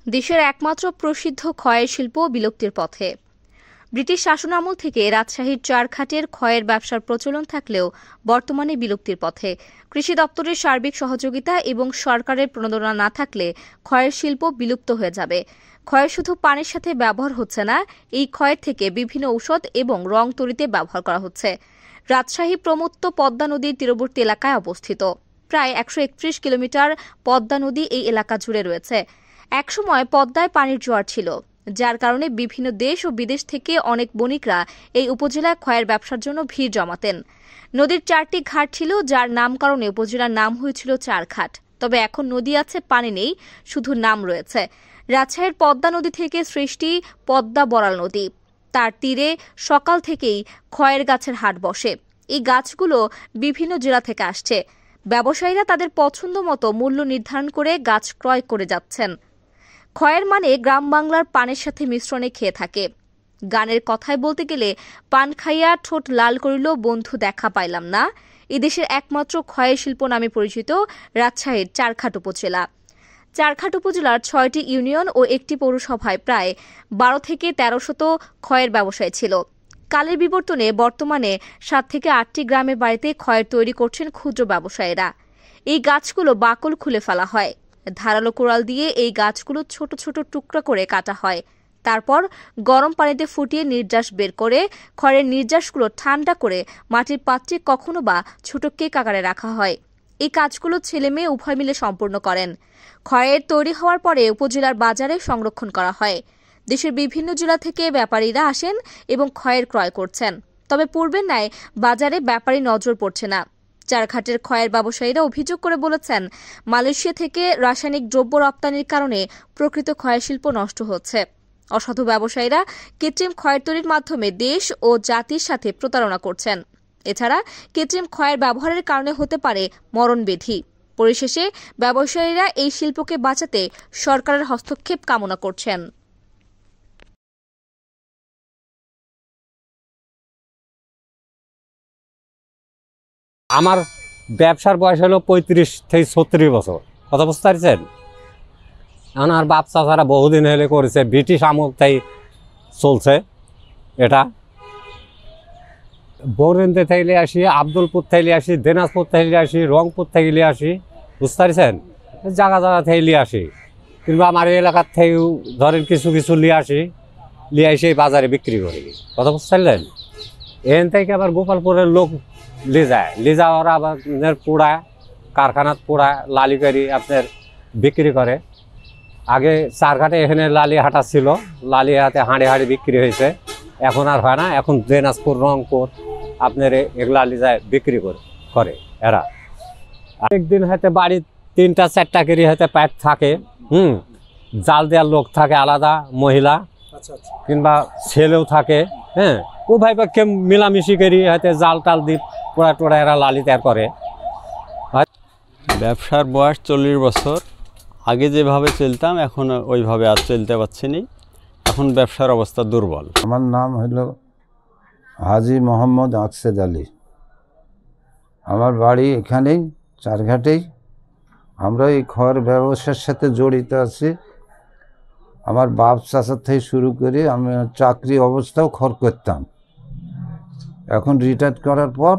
দেশের একমাত্র প্রসিদ্ধ খয়ের শিল্প বিলুপ্তির পথে। ব্রিটিশ শাসনামল থেকে রাজশাহীর চারঘাটের খয়ের ব্যবসার প্রচলন থাকলেও বর্তমানে বিলুপ্তির পথে। কৃষি দপ্তরের সার্বিক সহযোগিতা এবং সরকারের প্রণোদনা না থাকলে খয়ের শিল্প বিলুপ্ত হয়ে যাবে। খয় শুধু পানির সাথে ব্যবহার হচ্ছে না, এই খয়ের থেকে বিভিন্ন ঔষধ এবং রং তৈরিতে ব্যবহার করা হচ্ছে। রাজশাহী প্রমত্ত পদ্মা নদীর তীরবর্তী এলাকায় অবস্থিত। প্রায় 131 কিলোমিটার পদ্মা নদী এই এলাকা জুড়ে রয়েছে। একসময় পদ্মায় পানির জোয়ার ছিল, যার কারণে বিভিন্ন দেশ ও বিদেশ থেকে অনেক বণিকরা এই উপজেলায় খয়ের ব্যবসার জন্য ভিড় জমাতেন। নদীর 4টি ঘাট ছিল, যার নামকরণে উপজেলার নাম হয়েছিল চারঘাট। তবে এখন নদী আছে, পানি নেই, শুধু নাম রয়েছে। রাজশাহীর পদ্মা নদী থেকে সৃষ্টি পদ্মা বড়াল নদী। তার তীরে সকাল থেকেই খয়ের গাছের হাট বসে। এই গাছগুলো বিভিন্ন জেলা থেকে আসছে। ব্যবসায়ীরা তাদের পছন্দ মতো মূল্য নির্ধারণ করে গাছ ক্রয় করে যাচ্ছেন। খয়ের মানে গ্রাম বাংলার পানের সাথে মিশ্রণে খেয়ে থাকে। গানের কথায় বলতে গেলে পান খাইয়া ঠোঁট লাল করিল বন্ধু দেখা পাইলাম না। এদেশের একমাত্র খয়ের শিল্প নামে পরিচিত রাজশাহীর চারঘাট উপজেলা। চারঘাট উপজেলার 6টি ইউনিয়ন ও একটি পৌরসভায় প্রায় 12 থেকে 1300 খয়ের ব্যবসায়ী ছিল। কালের বিবর্তনে বর্তমানে 7 থেকে 8টি গ্রামে বাড়িতে খয়ের তৈরি করছেন ক্ষুদ্র ব্যবসায়ীরা। এই গাছগুলো বাকল খুলে ফেলা হয়। ধারালো কোড়াল দিয়ে এই গাছগুলো ছোট ছোট টুকরা করে কাটা হয়। তারপর গরম পানিতে ফুটিয়ে নির্যাস বের করে খড়ের নির্যাসগুলো ঠান্ডা করে মাটির পাত্রে কখনো বা ছোট কেক আকারে রাখা হয়। এই কাজগুলো ছেলে মেয়ে উভয় মিলে সম্পূর্ণ করেন। খয়ের তৈরি হওয়ার পরে উপজেলার বাজারে সংরক্ষণ করা হয়। দেশের বিভিন্ন জেলা থেকে ব্যাপারীরা আসেন এবং খয়ের ক্রয় করছেন। তবে পূর্বের ন্যায় বাজারে ব্যাপারী নজর পড়ছে না। চারঘাটের খয়ের ব্যবসায়ীরা অভিযোগ করে বলেছেন, মালয়েশিয়া থেকে রাসায়নিক দ্রব্য রপ্তানির কারণে প্রকৃত খয়ের শিল্প নষ্ট হচ্ছে। অসাধু ব্যবসায়ীরা কৃত্রিম খয়ের তৈরির মাধ্যমে দেশ ও জাতির সাথে প্রতারণা করছেন। এছাড়া কৃত্রিম খয়ের ব্যবহারের কারণে হতে পারে মরণব্যাধি। পরিশেষে ব্যবসায়ীরা এই শিল্পকে বাঁচাতে সরকারের হস্তক্ষেপ কামনা করছেন। আমার ব্যবসার বয়স হলো 35 থেকে 36 বছর। কথা বুঝতে পারছেন? এখন আর বাপ চাচারা বহুদিন হলে করেছে, ব্রিটিশ আমল থেকে চলছে এটা। বরেন্দ্র থেকে আসি, আব্দুলপুর থেকে আসি, দিনাজপুর থেকে আসি, রংপুর থেকে আসি, বুঝতে পারছেন? জায়গা জায়গা থেকে আসি, কিংবা আমার এলাকার থেকেও ধরেন কিছু কিছু নিয়ে আসি, নিয়ে এসে বাজারে বিক্রি করি। কথা বুঝতে পারলেন? এখান থেকে আবার গোপালপুরের লোক লিজা ওরা আবার পোড়ায়, কারখানাত পোড়ায়, লালি করি আপনার বিক্রি করে। আগে চারঘাটে এখানে লালি হাটা ছিল, লালি হাতে হাঁড়ি হাঁড়ি বিক্রি হয়েছে। এখন আর হয় না, এখন দিনাজপুর, রংপুর আপনার এগুলা লিজায় বিক্রি করে এরা। একদিন হয়তো বাড়ি 3টা 4টা করে হয়তো প্যাক থাকে, জাল দেওয়ার লোক থাকে আলাদা, মহিলা কিংবা ছেলেও থাকে। হ্যাঁ, উভয় পক্ষে মিলামিশি করি হয়তো জাল টাল দিয়ে পোড়া টোড়া এরা লালি তৈরি করে। ব্যবসার বয়স 40 বছর। আগে যেভাবে চলতাম এখন ওইভাবে আর চলতে পারছি না। এখন ব্যবসার অবস্থা দুর্বল। আমার নাম হলো হাজি মোহাম্মদ আকসেদ আলী। আমার বাড়ি এখানেই চারঘাটেই। আমরা এই খয়ের ব্যবসার সাথে জড়িত আছি। আমার বাপ চাচার থেকে শুরু করে আমি চাকরি অবস্থাও খড় করতাম। এখন রিটায়ার করার পর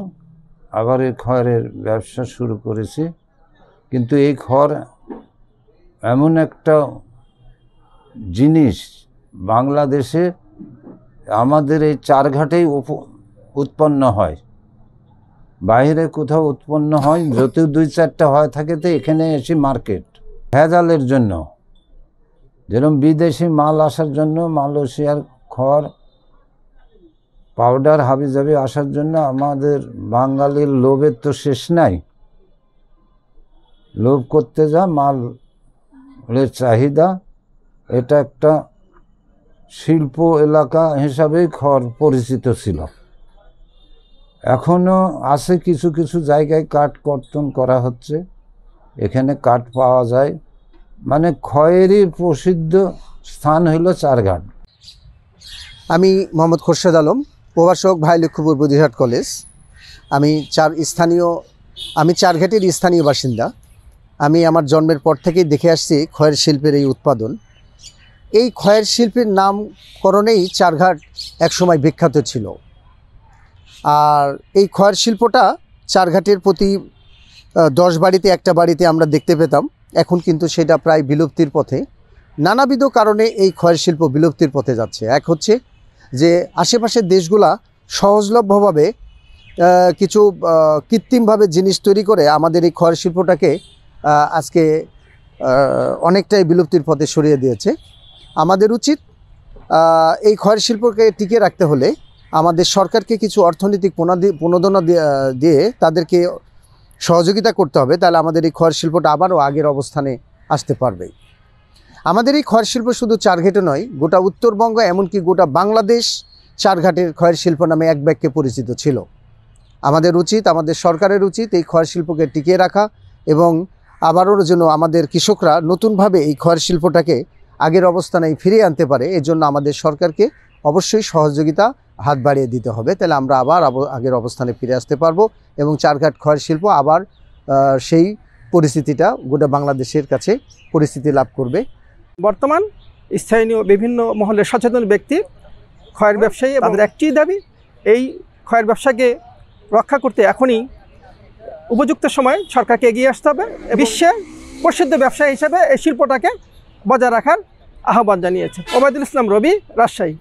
আবার এই খয়ের ব্যবসা শুরু করেছি। কিন্তু এই খড় এমন একটা জিনিস, বাংলাদেশে আমাদের এই চারঘাটেই উৎপন্ন হয়, বাইরে কোথাও উৎপন্ন হয়। যদিও 2-4টা হয় থাকে, তো এখানে এসে মার্কেট ভেজালের জন্য, যেরকম বিদেশি মাল আসার জন্য, মালয়েশিয়ার খড় পাউডার হাবিজাবি আসার জন্য আমাদের বাঙালির লোভের তো শেষ নাই। লোভ করতে যা মালের চাহিদা। এটা একটা শিল্প এলাকা হিসাবেই খড় পরিচিত ছিল। এখনও আছে কিছু কিছু জায়গায় কাঠ কর্তন করা হচ্ছে, এখানে কাঠ পাওয়া যায়। মানে খয়েরই প্রসিদ্ধ স্থান হইল চারঘাট। আমি মোহাম্মদ খোরশেদ আলম, প্রভাষক ভাই লক্ষ্মীপুর বদিরহাট কলেজ। আমি চারঘাটের স্থানীয় বাসিন্দা। আমি আমার জন্মের পর থেকেই দেখে আসছি খয়ের শিল্পের এই উৎপাদন। এই খয়ের শিল্পের নামকরণেই চারঘাট একসময় বিখ্যাত ছিল। আর এই খয়ের শিল্পটা চারঘাটের প্রতি 10 বাড়িতে একটা বাড়িতে আমরা দেখতে পেতাম। এখন কিন্তু সেটা প্রায় বিলুপ্তির পথে। নানাবিধ কারণে এই খয়ের শিল্প বিলুপ্তির পথে যাচ্ছে। এক হচ্ছে যে আশেপাশের দেশগুলা সহজলভ্যভাবে কিছু কৃত্রিমভাবে জিনিস তৈরি করে আমাদের এই খয়ের শিল্পটাকে আজকে অনেকটাই বিলুপ্তির পথে সরিয়ে দিয়েছে। আমাদের উচিত এই খয়ের শিল্পকে টিকিয়ে রাখতে হলে আমাদের সরকারকে কিছু অর্থনৈতিক প্রণোদনা দিয়ে তাদেরকে সহযোগিতা করতে হবে, তাহলে আমাদের এই খয়ের শিল্পটা আবারও আগের অবস্থানে আসতে পারবে। আমাদের এই খয়ের শিল্প শুধু চারঘাটে নয়, গোটা উত্তরবঙ্গ এমনকি গোটা বাংলাদেশ চারঘাটের খয়ের শিল্প নামে এক বাক্যে পরিচিত ছিল। আমাদের উচিত, আমাদের সরকারের উচিত এই খয়ের শিল্পকে টিকিয়ে রাখা এবং আবারও যেন আমাদের কৃষকরা নতুনভাবে এই খয়ের শিল্পটাকে আগের অবস্থানে ফিরিয়ে আনতে পারে। এর জন্য আমাদের সরকারকে অবশ্যই সহযোগিতা হাত বাড়িয়ে দিতে হবে, তাহলে আমরা আবার আগের অবস্থানে ফিরে আসতে পারবো এবং চারঘাট খয়ের শিল্প আবার সেই পরিস্থিতিটা গোটা বাংলাদেশের কাছে পরিস্থিতি লাভ করবে। বর্তমান স্থানীয় বিভিন্ন মহলের সচেতন ব্যক্তি, খয়ের ব্যবসায়ী, তাদের একটি দাবি এই খয়ের ব্যবসাকে রক্ষা করতে এখনই উপযুক্ত সময় সরকারকে এগিয়ে আসতে হবে। বিশ্বে প্রসিদ্ধ ব্যবসায়ী হিসেবে এই শিল্পটাকে বজায় রাখার আহ্বান জানিয়েছে। ওবায়দুল ইসলাম রবি, রাজশাহী।